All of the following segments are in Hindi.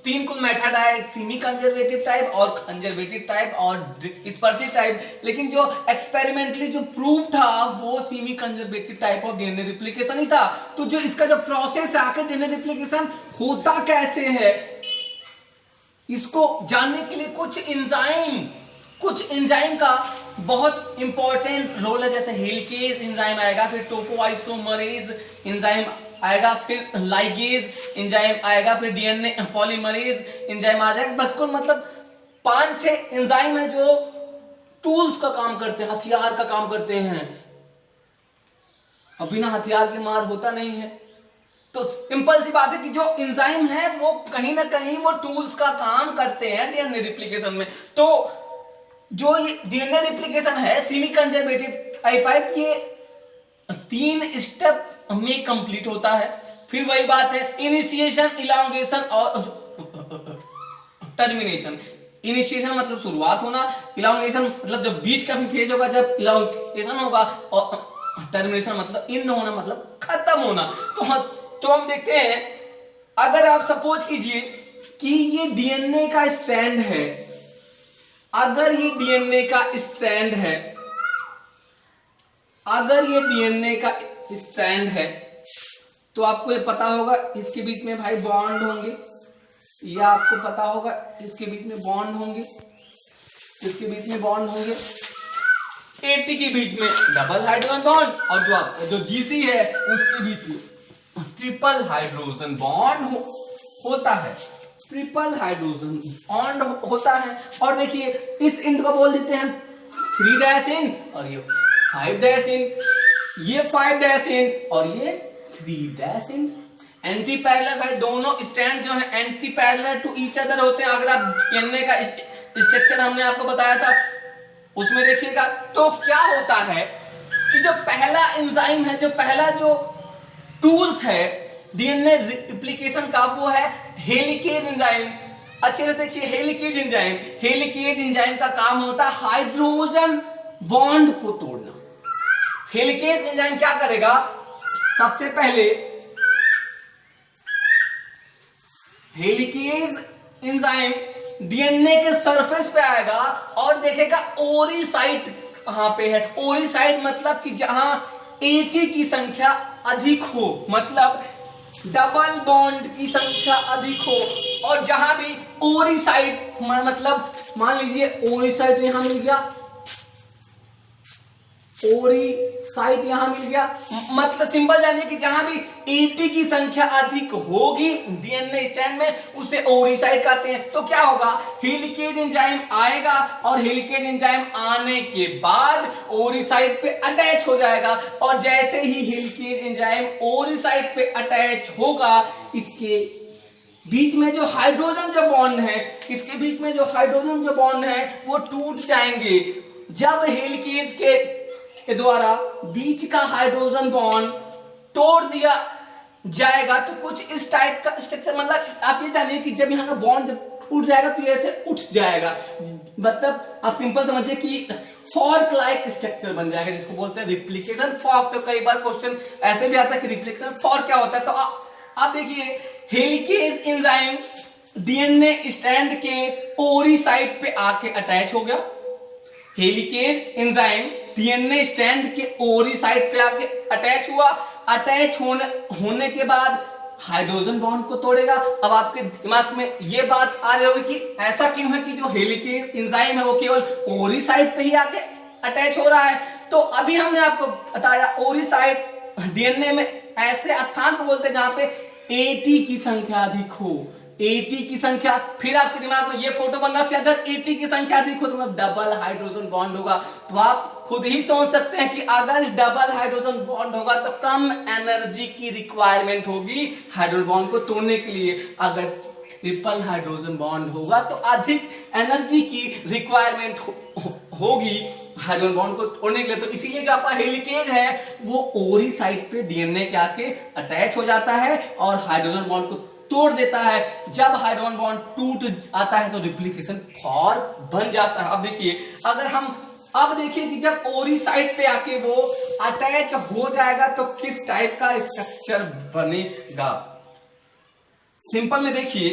तीन कुल मेथड है, सेमी कंजर्वेटिव टाइप और कंजर्वेटिव टाइप और डिस्पर्सिव टाइप। लेकिन जो एक्सपेरिमेंटली जो प्रूव था वो semi conservative type of DNA replication ही था। तो जो इसका जो प्रोसेस है आखिर डीएनए रिप्लिकेशन होता कैसे है, इसको जानने के लिए कुछ एंजाइम का बहुत इंपॉर्टेंट रोल है। जैसे हेलिकेज एंजाइम आएगा, फिर टोपोआइसोमरेज एंजाइम आएगा, फिर लाइगेज एंजाइम आएगा, फिर डीएनए पॉलीमरेज एंजाइम आ जाएगा। बस कुल मतलब 5-6 एंजाइम है जो टूल्स का काम करते हैं, हथियार का काम करते हैं। अब बिना हथियार के मार होता नहीं है। तो सिंपल सी बात है कि जो एंजाइम है वो कहीं ना कहीं वो टूल्स का काम करते हैं डीएनए रिप्लिकेशन में। तो जो ये डीएनए रिप्लिकेशन है सेमी कंजर्वेटिव टाइप, ये 3 स्टेप में कंप्लीट होता है। फिर वही बात है, इनिशिएशन, इलांगेशन और टर्मिनेशन। इनिशिएशन मतलब शुरुआत होना, इलांगेशन मतलब जब बीच का भी फेज होगा जब इलांगेशन होगा, और टर्मिनेशन मतलब इन होना मतलब खत्म होना। तो हम देखते हैं, अगर आप सपोज कीजिए कि ये डीएनए का स्ट्रैंड है, अगर ये डीएनए का स्ट्रैंड है, अगर ये डीएनए का स्ट्रैंड है तो आपको ये पता होगा इसके बीच में भाई बॉन्ड होंगे, या आपको पता होगा इसके बीच में बॉन्ड होंगे, इसके बीच में बॉन्ड होंगे, एटी के बीच में डबल हाइड्रोजन बॉन्ड, और जो जीसी है उसके बीच में ट्रिपल हाइड्रोजन बॉन्ड होता है, ट्रिपल हाइड्रोजन बॉन्ड होता है। और देखिए इस इंड को बोल देते हैं 3' इंड, और ये 5' इंड, ये 5' इंड और ये 3' इंड। एंटी पैरेलल भाई दोनों स्टैंड जो है anti parallel to each other होते हैं। अगर आप डीएनए का स्ट्रक्चर हमने आपको बताया था उसमें देखिएगा, तो क्या होता है कि जो पहला एंजाइम है, जो पहला जो टूल्स है डीएनए रिप्लिकेशन का, वो है हेलिकेज एंजाइम। अच्छे से देखिए, हेलिकेज एंजाइम का काम होता है हाइड्रोजन बॉन्ड को तोड़ना। हेलिकेज एंजाइम क्या करेगा, सबसे पहले हेलिकेज एंजाइम डीएनए के सरफेस पे आएगा और देखेगा ओरी साइट कहां पे है। ओरी साइट मतलब कि जहां एटी की संख्या अधिक हो, मतलब डबल बॉन्ड की संख्या अधिक हो, और जहां भी ओरी साइट मतलब मान लीजिए ओरी साइट यहां मिल गया, ओरी साइट यहां मिल गया, मतलब सिंपल जानिए कि जहां भी एटी की संख्या अधिक होगी डीएनए स्ट्रैंड में उसे ओरी साइट कहते हैं। तो क्या होगा, हेलिकेज एंजाइम आएगा और हेलिकेज एंजाइम आने के बाद ओरी साइट पे अटैच हो जाएगा, और जैसे ही हेलिकेज एंजाइम ओरी साइट पे अटैच होगा, इसके बीच में जो हाइड्रोजन जो बॉन्ड है, इसके बीच में जो हाइड्रोजन जो बॉन्ड है वो टूट जाएंगे। जब हेलिकेज के द्वारा बीच का हाइड्रोजन बॉन्ड तोड़ दिया जाएगा तो कुछ इस टाइप का स्ट्रक्चर, मतलब आप ये जानिए कि जब यहाँ का बॉन्ड जब टूट जाएगा तो ये ऐसे उठ जाएगा, मतलब आप सिंपल समझिए कि फॉर्क लाइक स्ट्रक्चर बन जाएगा, जिसको बोलते हैं रिप्लिकेशन फॉर्क। तो कई बार क्वेश्चन ऐसे भी आता है कि रिप्लिकेशन फॉर्क क्या होता है। तो आप देखिए, हेलिकेज एंजाइम डीएनए स्ट्रैंड के ओरी साइट पे आके अटैच हो गया, हेलिकेज एंजाइम डीएनए स्ट्रैंड के ओरी साइट पे आके अटैच हुआ, अटैच होने के बाद हाइड्रोजन बॉन्ड को तोड़ेगा। अब आपके दिमाग में ये बात आ रही होगी कि ऐसा क्यों है कि जो हेलिकेज एंजाइम है वो केवल ओरी साइट पे ही आके अटैच हो रहा है। तो अभी हमने आपको बताया ओरी साइट डीएनए में ऐसे स्थान को बोलते हैं जहां पे एटी की संख्या अधिक हो, एटी की संख्या। फिर आपके दिमाग में ये फोटो बनना कि अगर एटी की संख्या अधिक हो तो मतलब डबल हाइड्रोजन बॉन्ड होगा। तो आप खुद ही सोच सकते हैं कि अगर डबल हाइड्रोजन बॉन्ड होगा तो कम एनर्जी की रिक्वायरमेंट होगी हाइड्रोजन बॉन्ड को तोड़ने के लिए। अगर ट्रिपल हाइड्रोजन बॉन्ड होगा तो अधिक एनर्जी की रिक्वायरमेंट होगी हाइड्रोजन बॉन्ड को तोड़ने के लिए। तो इसीलिए जो आपका हेलिकेज है वो ओरी साइट पे डीएनए के आके अटैच हो जाता है और हाइड्रोजन बॉन्ड को तोड़ देता है। जब हाइड्रोजन बॉन्ड टूट आता है तो रिप्लिकेशन फॉर्क बन जाता है। अब देखिए, अगर हम अब देखिए कि जब ओरी साइट पे आके वो अटैच हो जाएगा तो किस टाइप का स्ट्रक्चर बनेगा। सिंपल में देखिए,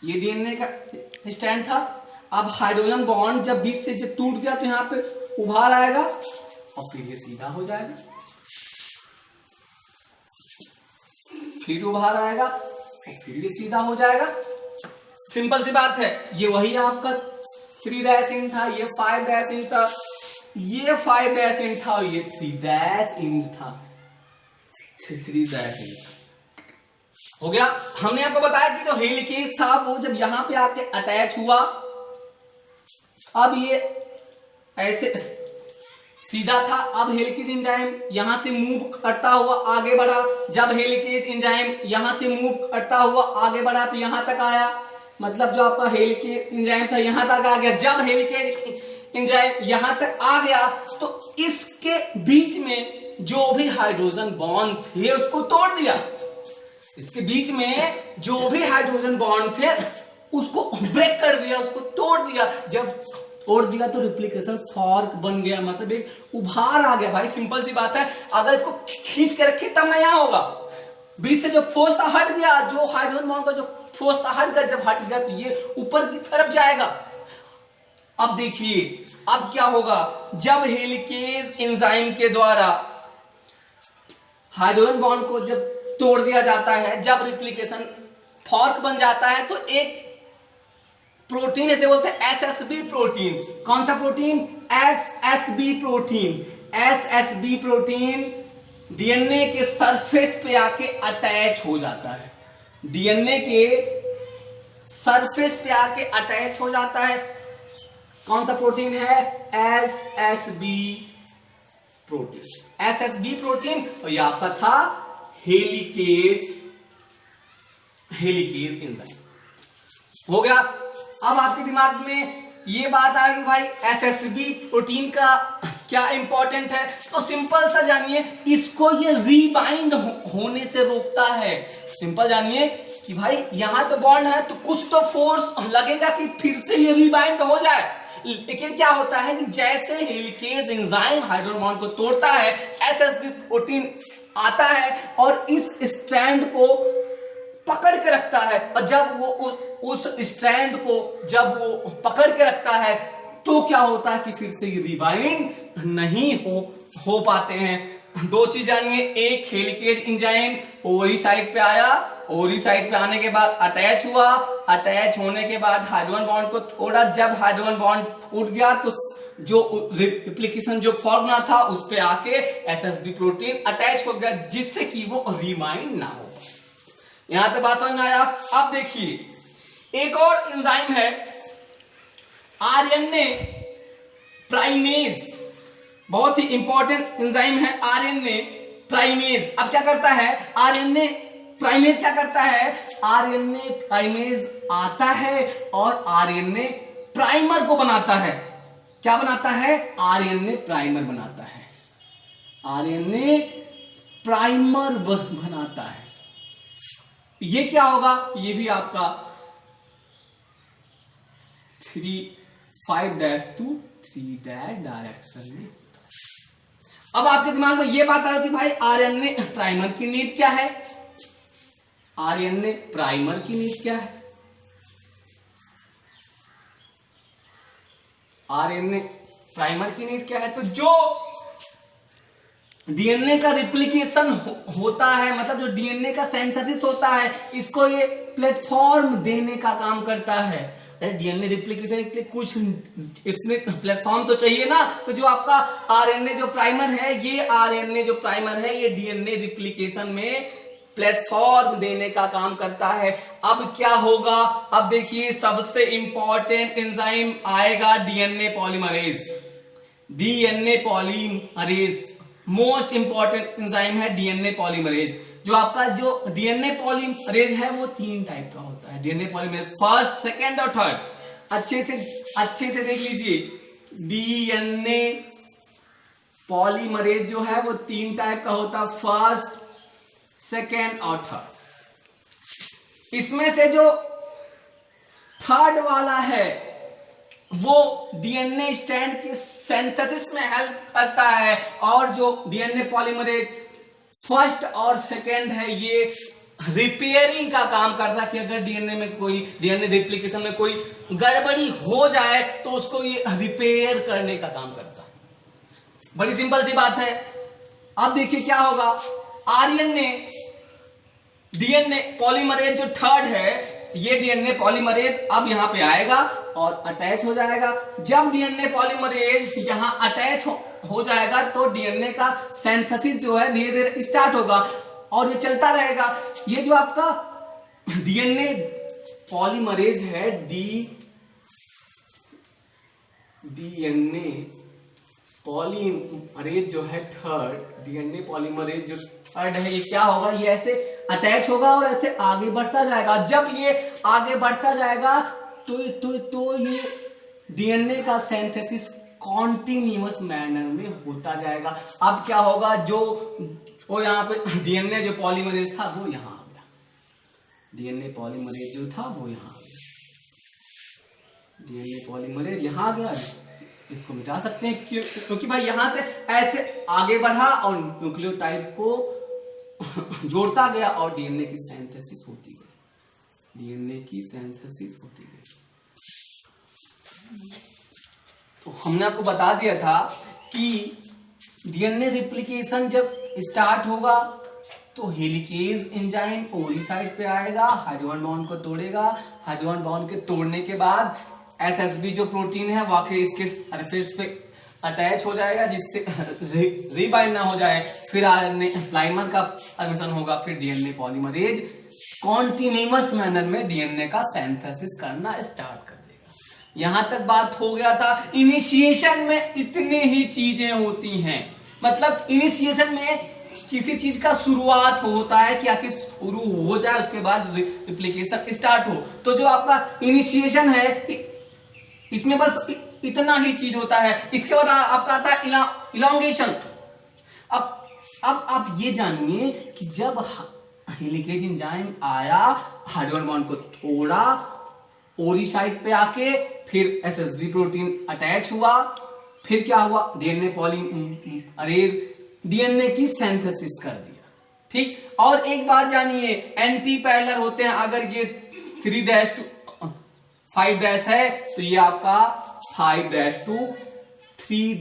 ये डीएनए का स्टैंड था। अब हाइड्रोजन बॉन्ड जब बीच से जब टूट गया तो यहाँ पे उभार आएगा और फिर ये सीधा हो जाएगा, फिर उभार आएगा और फिर ये सीधा हो जाएगा। सिंपल सी बात है। ये वही आपका 3 डैश एंड था, ये 5 डैश एंड था, ये 5 डैश एंड था, ये 3 डैश एंड था, 3 डैश एंड था। हो गया। हमने आपको बताया कि जो हेलिकेज था वो जब यहां पे आके अटैच हुआ, अब ये ऐसे सीधा था, अब हेलिकेज एंजाइम यहां से मूव करता हुआ आगे बढ़ा। जब हेलिकेज एंजाइम यहां से मूव करता हुआ आगे बढ़ा तो यहां तक आया, मतलब जो आपका हेलिकेज एंजाइम था यहां तक आ गया। जब हेलिकेज एंजाइम यहां तक आ गया तो इसके बीच में जो भी हाइड्रोजन बॉन्ड थे उसको तोड़ दिया। इसके बीच में जो भी हाइड्रोजन बॉन्ड थे उसको ब्रेक कर दिया, उसको तोड़ दिया। जब तोड़ दिया तो रिप्लिकेशन फॉर्क बन गया, मतलब एक उभार आ गया। भाई सिंपल सी बात है, अगर इसको खींच के रखे तब नया होगा। बीच से जो फोर्स था हट गया, जो हाइड्रोजन बॉन्ड का जो फोर्स था हट गया, जब हट गया तो ये ऊपर की तरफ जाएगा। अब देखिए अब क्या होगा, जब हेलिकेज एंजाइम के द्वारा हाइड्रोजन बॉन्ड को जब तोड़ दिया जाता है, जब रिप्लिकेशन फॉर्क बन जाता है, तो एक प्रोटीन ऐसे बोलते हैं एसएसबी प्रोटीन। कौन सा protein? SSB protein. SSB protein DNA के सरफेस पे आके अटैच हो जाता है। डीएनए के सरफेस पे आके अटैच हो जाता है। कौन सा प्रोटीन है? SSB protein. एसएसबी प्रोटीन, और ये आपका था हेलिकेज एंजाइम। हो गया। अब आपके दिमाग में ये बात आ गई भाई एसएसबी प्रोटीन का क्या इंपॉर्टेंट है, तो सिंपल सा जानिए, इसको ये रीबाइंड होने से रोकता है। सिंपल जानिए कि भाई यहां तो बॉन्ड है तो कुछ तो फोर्स लगेगा कि फिर से ये रीबाइंड हो जाए। लेकिन क्या होता है कि जैसे हेलिकेज एंजाइम हाइड्रोजन बॉन्ड को तोड़ता है, एसएसबी प्रोटीन आता है और इस स्ट्रैंड को पकड़ के रखता है। और जब वो उस स्ट्रैंड को जब वो पकड़ के रखता है तो क्या होता है कि फिर से ये रिबाइंड नहीं हो पाते हैं। दो चीज जानिए, एक हेलिकेज एंजाइम ओरी साइड पे आया, ओरी साइड पे आने के बाद अटैच हुआ, अटैच होने के बाद हाइड्रोजन बॉन्ड को थोड़ा, जब हाइड्रोजन बॉन्ड टूट गया तो जो रिप्लिकेशन जो फॉर्म था उस पे आके एसएसबी प्रोटीन अटैच हो गया, जिससे कि वो रिबाइंड ना हो। यहां तक बात समझ में आया। अब देखिए एक और एंजाइम है आरएनए प्राइमेज, बहुत ही इंपॉर्टेंट एंजाइम है आरएनए प्राइमेज। अब क्या करता है आरएनए प्राइमेज? क्या करता है आरएनए प्राइमेज? आता है और आरएनए प्राइमर को बनाता है। क्या बनाता है? आरएनए प्राइमर बनाता है। आरएनए प्राइमर बनाता है। ये क्या होगा? ये भी आपका 3,5-2 3 डायरेक्शन में। अब आपके दिमाग में ये बात आ रही कि भाई आरएनए प्राइमर की नीड क्या है? आरएनए प्राइमर की नीड क्या है? आरएनए प्राइमर की नीड क्या है? तो जो डीएनए का रिप्लिकेशन होता है, मतलब जो डीएनए का सिंथेसिस होता है, इसको ये प्लेटफॉर्म देने का काम करता है। डीएनए रिप्लिकेशन के लिए कुछ इसमें प्लेटफॉर्म तो चाहिए ना। तो जो आपका आरएनए जो प्राइमर है, ये आरएनए जो प्राइमर है, ये डीएनए रिप्लिकेशन में प्लेटफॉर्म देने का काम करता है। अब क्या होगा? अब देखिए सबसे इंपॉर्टेंट एंजाइम आएगा DNA polymerase. DNA polymerase most important enzyme है डीएनए पॉलीमरेज। जो आपका जो डीएनए पॉलीमरेज है वो 3 टाइप का होता है। डीएनए पॉलीमरेज फर्स्ट, सेकंड और थर्ड। अच्छे से देख लीजिए, डीएनए पॉलीमरेज जो है वो 3 टाइप का होता है, फर्स्ट, सेकंड और थर्ड। इसमें से जो थर्ड वाला है वो डीएनए स्ट्रैंड के सिंथेसिस में हेल्प करता है, और जो डीएनए पॉलीमरेज फर्स्ट और सेकंड है ये रिपेयरिंग का काम करता कि अगर डीएनए में कोई डीएनए रिप्लिकेशन में कोई गड़बड़ी हो जाए तो उसको ये रिपेयर करने का काम करता। बड़ी सिंपल सी बात है। अब देखिए क्या होगा, आरएनए डीएनए पॉलीमरेज जो थर्ड है, ये डीएनए पॉलीमरेज अब यहां पे आएगा और अटैच हो जाएगा। जब डीएनए पॉलीमरेज यहां अटैच हो जाएगा तो डीएनए का सिंथेसिस जो है धीरे धीरे स्टार्ट होगा और ये चलता रहेगा। ये जो आपका डीएनए पॉलीमरेज है, डीएनए पॉलीमरेज जो है थर्ड, डीएनए पॉलीमरेज जो थर्ड है, ये क्या होगा, ये ऐसे अटैच होगा और ऐसे आगे बढ़ता जाएगा। जब ये आगे बढ़ता जाएगा तो ये डीएनए का सिंथेसिस कॉन्टिन्यूअस मैनर में होता जाएगा। अब क्या होगा, जो यहाँ पे डीएनए जो पॉलीमरेज था वो यहां आ गया, डीएनए पॉलीमरेज जो था वो यहां आ गया, डीएनए पॉलीमरेज यहां आ गया। इसको मिटा सकते हैं क्योंकि भाई यहां से ऐसे आगे बढ़ा और न्यूक्लियोटाइड को जोड़ता गया और डीएनए की सिंथेसिस होती गई, डीएनए की सिंथेसिस होती गई। तो हमने आपको बता दिया था कि डीएनए रिप्लिकेशन जब स्टार्ट होगा तो हेलिकेज एंजाइम ओरी साइड पे आएगा, हाइड्रोजन बॉन्ड को तोड़ेगा। हाइड्रोजन बॉन्ड के तोड़ने के बाद एसएसबी जो प्रोटीन है वाकई इसके सरफेस पे अटैच हो जाएगा जिससे रीबाइंड ना हो जाए। फिर आरएनए प्राइमर का फॉर्मेशन होगा, फिर डीएनए पॉलीमरेज कॉन्टिन्यूअस मैनर में डीएनए का सिंथेसिस करना स्टार्ट कर देगा। यहां तक बात हो गया था। इनिशिएशन में इतनी ही चीजें होती हैं, मतलब इनिशिएशन में किसी चीज का शुरुआत होता है कि आखिर शुरू हो जाए उसके बाद रिप्लिकेशन स्टार्ट हो। तो जो आपका इनिशिएशन है इसमें बस इतना ही चीज होता है। इसके बाद आपका आता है इलॉन्गेशन। अब आप ये जानिए कि जब हेलिकेज एंजाइम आया, हाइड्रोजन बॉन्ड को तोड़ा, ओरी साइड पे आके फिर एसएसबी प्रोटीन अटैच हुआ, फिर क्या हुआ, डीएनए पॉलीमरेज डीएनए की सिंथेसिस कर दिया। ठीक, और एक बात जानिए, एंटी पैरेलल होते हैं। अगर ये 3' to 5' है तो ये आपका 5' to 3'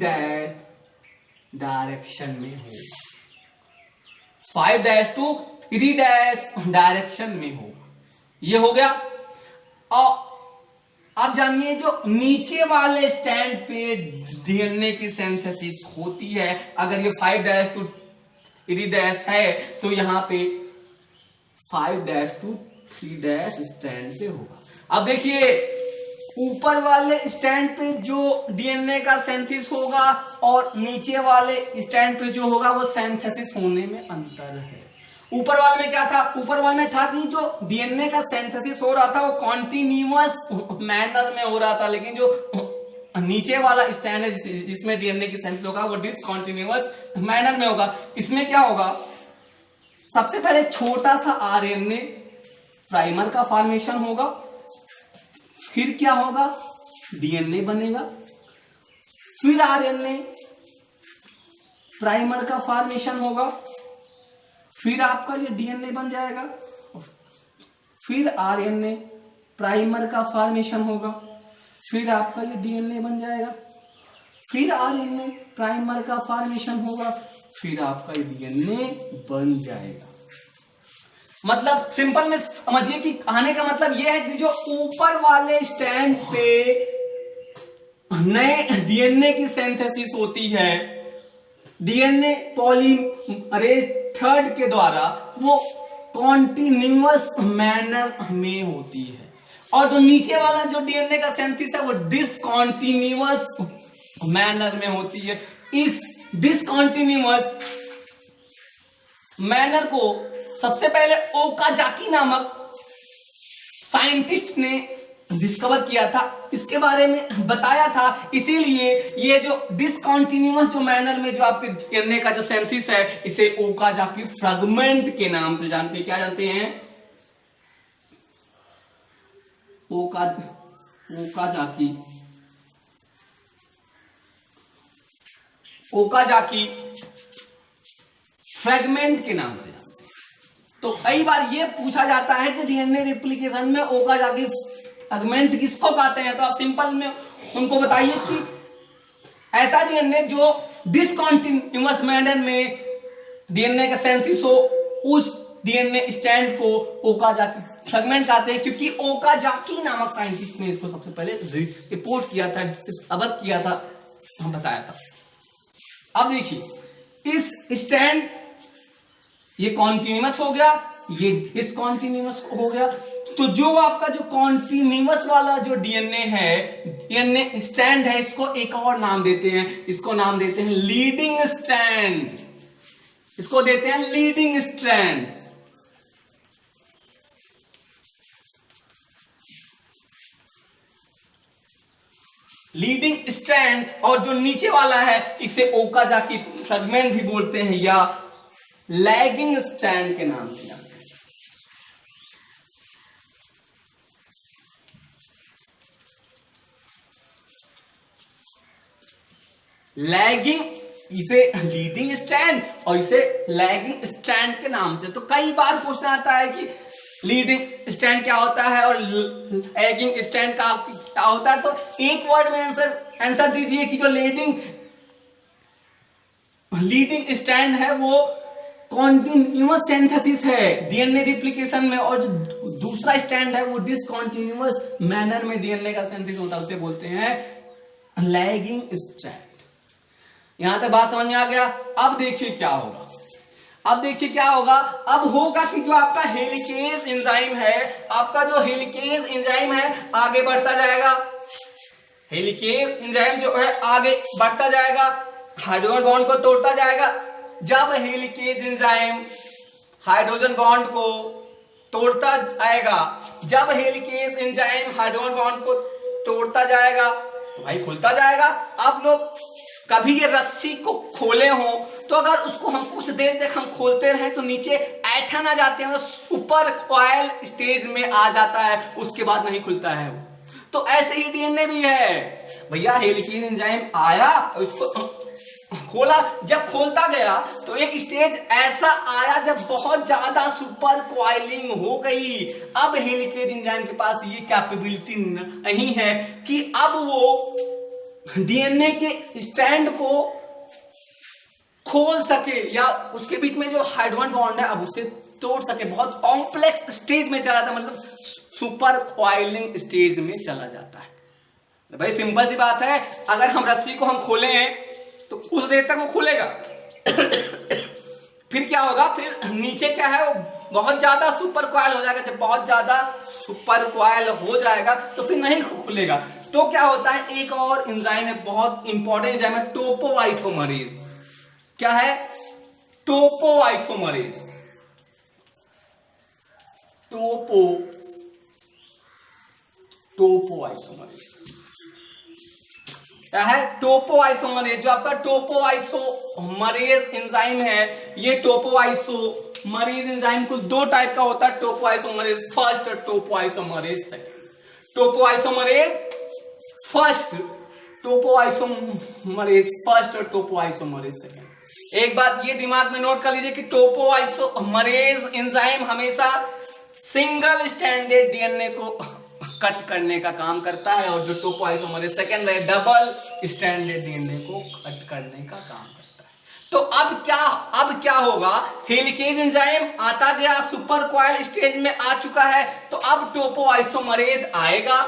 डायरेक्शन में होगा, 5' to 3' डायरेक्शन में होगा। ये हो गया। और आप जानिए जो नीचे वाले स्टैंड पे डीएनए की सिंथेसिस होती है, अगर ये 5' to 3' है तो यहां पे 5' to 3' स्टैंड से होगा। अब देखिए ऊपर वाले स्टैंड पे जो डीएनए का सिंथेसिस होगा और नीचे वाले स्टैंड पे जो होगा वो सिंथेसिस होने में अंतर है। ऊपर वाले में क्या था, ऊपर वाले में था कि जो डीएनए का सिंथेसिस हो रहा था वो कॉन्टिन्यूअस मैनर में हो रहा था, लेकिन जो नीचे वाला स्टैंड है जिसमें डीएनए की सिंथेसिस होगा वो डिसकंटीन्यूअस मैनर में होगा। इसमें क्या होगा, सबसे पहले छोटा सा आरएनए प्राइमर का फॉर्मेशन होगा, फिर क्या होगा, डीएनए बनेगा, फिर आरएनए प्राइमर का फॉर्मेशन होगा, फिर आपका ये डीएनए बन जाएगा, फिर आरएनए प्राइमर का फॉर्मेशन होगा, फिर आपका ये डीएनए बन जाएगा, फिर आरएनए प्राइमर का फॉर्मेशन होगा, फिर आपका ये डीएनए बन जाएगा। मतलब सिंपल में समझिए कि कहने का मतलब यह है कि जो ऊपर वाले स्टैंड पे नए डीएनए की सिंथेसिस होती है डीएनए पॉलीमरेज थर्ड के द्वारा, वो कॉन्टिन्यूअस मैनर में होती है, और जो नीचे वाला जो डीएनए का सिंथेसिस है वो डिसकंटीन्यूअस मैनर में होती है। इस डिसकंटीन्यूअस मैनर को सबसे पहले ओकाजाकी नामक साइंटिस्ट ने डिस्कवर किया था, इसके बारे में बताया था। इसीलिए ये जो डिसकंटीन्यूअस जो मैनर में जो आपके डीएनए का जो सिंथेसिस है इसे ओकाजाकी फ्रैगमेंट के नाम से जानते हैं। क्या जानते हैं, ओकाजाकी फ्रैगमेंट के नाम से जानते हैं। तो कई बार ये पूछा जाता है कि डीएनए रिप्लिकेशन में ओकाजाकी फ्रैगमेंट किसको कहते हैं, तो आप सिंपल में उनको बताइए कि ऐसा डीएनए जो डिसकंटिन्यूअस मैनर में डीएनए का सिंथेसिस हो, उस डीएनए स्ट्रैंड को ओकाजाकी फ्रैगमेंट कहते हैं, क्योंकि ओकाजाकी नामक साइंटिस्ट ने इसको सबसे पहले रिपोर्ट किया था, डिस्कवर किया था, हम बताया था। अब देखिए इस स्ट्रैंड, ये कॉन्टिन्यूअस हो गया, ये डिसकंटिन्यूअस हो गया, तो जो आपका जो कॉन्टिन्यूअस वाला जो डीएनए है, डीएनए स्ट्रैंड है, इसको एक और नाम देते हैं, इसको नाम देते हैं लीडिंग स्ट्रैंड, इसको देते हैं लीडिंग स्ट्रैंड। लीडिंग स्ट्रैंड, और जो नीचे वाला है इसे ओकाजाकी फ्रैगमेंट भी बोलते हैं या लैगिंग स्ट्रैंड के नाम से जानते हैं। लैगिंग, इसे लीडिंग स्ट्रैंड और इसे लैगिंग स्ट्रैंड के नाम से। तो कई बार क्वेश्चन आता है कि लीडिंग स्ट्रैंड क्या होता है और लैगिंग स्ट्रैंड क्या होता है, तो एक वर्ड में आंसर दीजिए कि जो लीडिंग स्ट्रैंड है वो कॉन्टिन्यूअस सिंथेसिस है डीएनए रिप्लिकेशन में, और जो दूसरा स्ट्रैंड है वो डिसकंटिन्यूअस मैनर में डीएनए का सिंथेसिस होता है, उसे बोलते हैं लैगिंग स्ट्रैंड। यहां तक बात समझ में आ गया। अब देखिए क्या होगा, अब देखिए क्या होगा, अब होगा कि जो आपका हेलिकेज एंजाइम है, आपका जो हेलिकेज एंजाइम है आगे बढ़ता जाएगा, हेलिकेज एंजाइम जो है आगे बढ़ता जाएगा, हाइड्रोजन बॉन्ड को तोड़ता जाएगा। जब हेलिकेज एंजाइम हाइड्रोजन बॉन्ड को तोड़ता जाएगा, जब हेलिकेज एंजाइम हाइड्रोजन बॉन्ड को तोड़ता जाएगा तो भाई खुलता जाएगा। आप लोग कभी ये रस्सी को खोले हो तो अगर उसको हम कुछ देर तक हम खोलते रहे तो नीचे ऐठन आ जाते हैं, सुपर कॉइल स्टेज में आ जाता है, उसके बाद नहीं खुलता है वो। तो ऐसे ही डीएनए भी है भैया, हेलिकेज एंजाइम आया और इसको खोला, जब खोलता गया तो एक स्टेज ऐसा आया जब बहुत ज्यादा सुपर कॉइलिंग हो गई। अब हेलिकेज एंजाइम के पास ये कैपेबिलिटी नहीं है कि अब वो डीएनए के स्ट्रैंड को खोल सके या उसके बीच में जो हाइड्रोजन बॉन्ड है अब उसे तोड़ सके। बहुत कॉम्प्लेक्स स्टेज में चला जाता, मतलब सुपर कॉइलिंग स्टेज में चला जाता है। भाई सिंपल सी बात है, अगर हम रस्सी को हम खोले हैं तो उस देर तक वो खुलेगा फिर क्या होगा, फिर नीचे क्या है वो बहुत ज्यादा सुपर कॉइल हो जाएगा। जब बहुत ज्यादा सुपर कॉइल हो जाएगा तो फिर नहीं खुलेगा। तो क्या होता है, एक और एंजाइम है, बहुत इंपॉर्टेंट एंजाइम है, टोपोआइसोमरेज। क्या है? टोपोआइसोमरेज। टोपोआइसोमरेज क्या है? टोपोआइसोमरेज। जो आपका टोपोआइसोमरेज एंजाइम है, ये टोपोआइसोमरेज एंजाइम को दो टाइप का होता है, टोपोआइसोमरेज फर्स्ट और topoisomerase second. Topoisomerase first, topoisomerase first और टोपोआइसोमरेज सेकंड। एक बात ये दिमाग में नोट कर लीजिए कि टोपोआइसोमरेज एंजाइम हमेशा सिंगल स्ट्रैंडेड डीएनए को कट करने का काम करता है, और जो टोपोआइसोमरेज सेकंड है डबल स्ट्रैंडेड डीएनए को कट करने का काम करता है। तो अब क्या होगा, हेलिकेज एंजाइम आता गया, सुपर कॉइल स्टेज में आ चुका है, तो अब टोपोआइसोमरेज आएगा,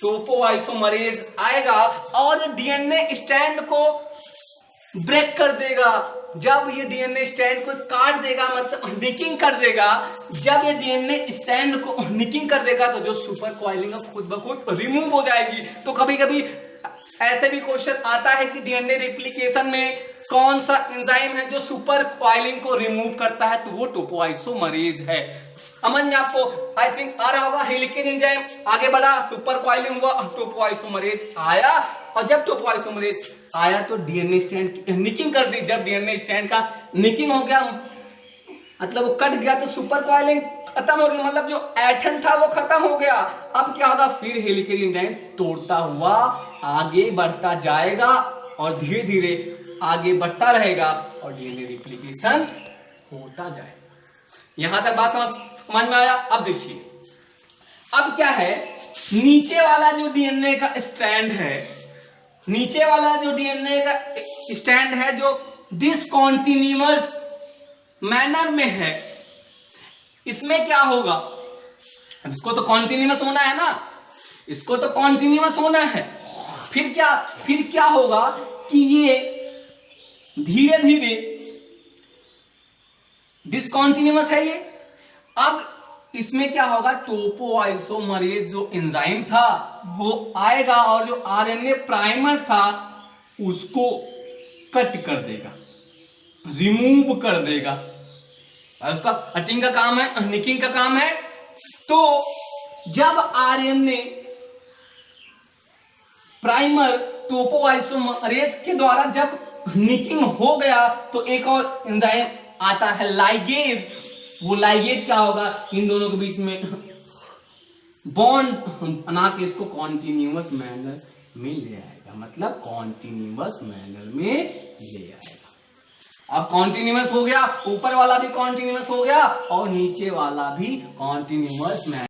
टोपोआइसोमरेज आएगा और डीएनए स्ट्रैंड को ब्रेक कर देगा। जब ये डीएनए स्ट्रैंड को काट देगा, मतलब निकिंग कर देगा, जब ये डीएनए स्ट्रैंड को निकिंग कर देगा तो जो सुपर कॉइलिंग खुद ब खुद रिमूव हो जाएगी। तो कभी कभी ऐसे भी क्वेश्चन आता है कि डीएनए रिप्लिकेशन में कौन सा एंजाइम है जो सुपर कॉइलिंग को रिमूव करता है, तो वो टोपोआइसोमरेज है। समझ में आपको आई थिंक आ रहा होगा। हेलिकेज एंजाइम आगे बढ़ा, सुपर कॉइलिंग हुआ, टोपोआइसोमरेज आया, और जब टोपोआइसोमरेज आया तो डीएनए स्ट्रैंड की निकिंग कर दी। जब डीएनए स्ट्रैंड का निकिंग हो गया, मतलब वो कट गया, तो सुपर कॉइलिंग खत्म हो गई, मतलब जो ऐठन था वो खत्म हो गया। अब क्या होगा, फिर हेलिकेज एंजाइम तोड़ता हुआ आगे बढ़ता जाएगा और धीरे धीरे आगे बढ़ता रहेगा और डीएनए रिप्लिकेशन होता जाएगा। यहां तक बात समझ में आया? अब देखिए, अब क्या है, नीचे वाला जो डीएनए का स्ट्रैंड है, नीचे वाला जो डीएनए का स्ट्रैंड है जो डिसकंटीन्यूअस मैनर में है, इसमें क्या होगा, इसको तो कॉन्टिन्यूअस होना है ना, इसको तो कॉन्टिन्यूअस होना है। फिर क्या होगा कि ये धीरे धीरे डिसकंटीन्यूअस है ये। अब इसमें क्या होगा, टोपोआइसोमरेज जो एंजाइम था वो आएगा और जो आरएनए प्राइमर था उसको कट कर देगा, रिमूव कर देगा। उसका कटिंग का काम है, निकिंग का काम है। तो जब आरएनए प्राइमर टोपोआइसोमरेज के द्वारा जब निकिंग हो गया तो एक और एंजाइम आता है लाइगेज। वो लाइगेज क्या होगा, इन दोनों के बीच में बॉन्ड बना के इसको कॉन्टिन्यूअस मैनर में ले आएगा, मतलब कॉन्टिन्यूअस मैनर में ले आएगा। अब कॉन्टिन्यूअस हो गया, ऊपर वाला भी कॉन्टिन्यूअस हो गया और नीचे वाला भी कॉन्टिन्यूअस मैनर